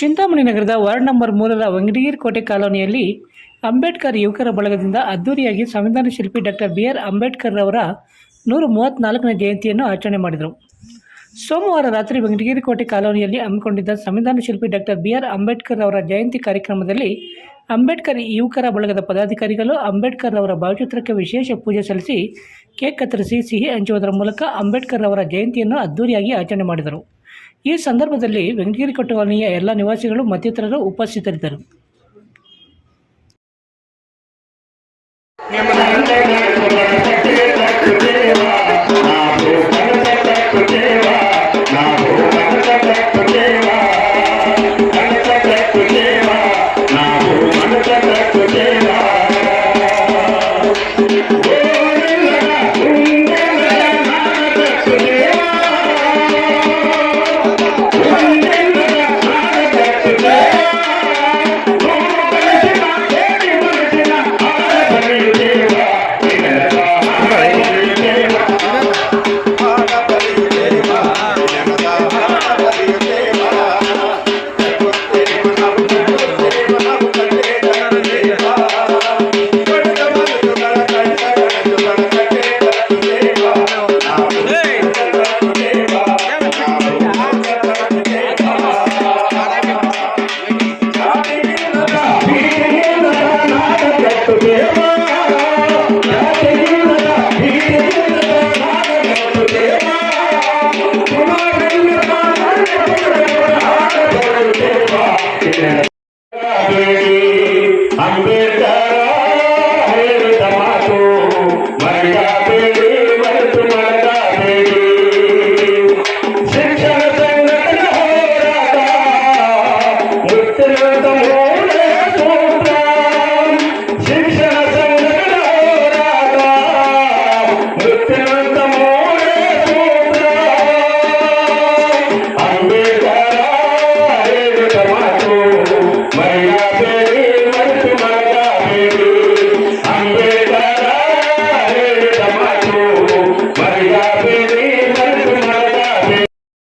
ಚಿಂತಾಮಣಿ ನಗರದ ward number 3ರ Venkatagiri ಕೋಟೆ ಕಾಲೋನಿಯಲ್ಲಿ ಅಂಬೇಡ್ಕರ್ ಯುವಕರ ಬಳಗದಿಂದ ಅದ್ದೂರಿಯಾಗಿ ಸಂವಿಧಾನ ಶಿಲ್ಪಿ ಡಾಕ್ಟರ್ ಬಿ ಆರ್ ಅಂಬೇಡ್ಕರ್ ಅವರ 134ನೇ ಜಯಂತಿಯನ್ನು ಆಚರಣೆ ಮಾಡಿದರು. ಸೋಮವಾರ ರಾತ್ರಿ ವೆಂಕಟಗಿರಿ ಕೋಟೆ ಕಾಲೋನಿಯಲ್ಲಿ ಹಮ್ಮಿಕೊಂಡಿದ್ದ ಸಂವಿಧಾನ ಶಿಲ್ಪಿ ಡಾಕ್ಟರ್ ಬಿ ಆರ್ ಅಂಬೇಡ್ಕರ್ ಅವರ ಜಯಂತಿ ಕಾರ್ಯಕ್ರಮದಲ್ಲಿ ಅಂಬೇಡ್ಕರ್ ಯುವಕರ ಬಳಗದ ಪದಾಧಿಕಾರಿಗಳು ಅಂಬೇಡ್ಕರ್ ಅವರ ಭಾವಚಿತ್ರಕ್ಕೆ ವಿಶೇಷ ಪೂಜೆ ಸಲ್ಲಿಸಿ ಕೇಕ್ ಕತ್ತರಿಸಿ ಸಿಹಿ ಹಂಚುವುದರ ಮೂಲಕ ಅಂಬೇಡ್ಕರ್ ಅವರ ಜಯಂತಿಯನ್ನು ಅದ್ದೂರಿಯಾಗಿ ಆಚರಣೆ ಮಾಡಿದರು. ಈ ಸಂದರ್ಭದಲ್ಲಿ ವೆಂಕಟಗಿರಿ ಕೋಟೆ ಕಾಲೋನಿಯ ಎಲ್ಲ ನಿವಾಸಿಗಳು ಮತ್ತಿತರರು ಉಪಸ್ಥಿತರಿದ್ದರು. Ambedkar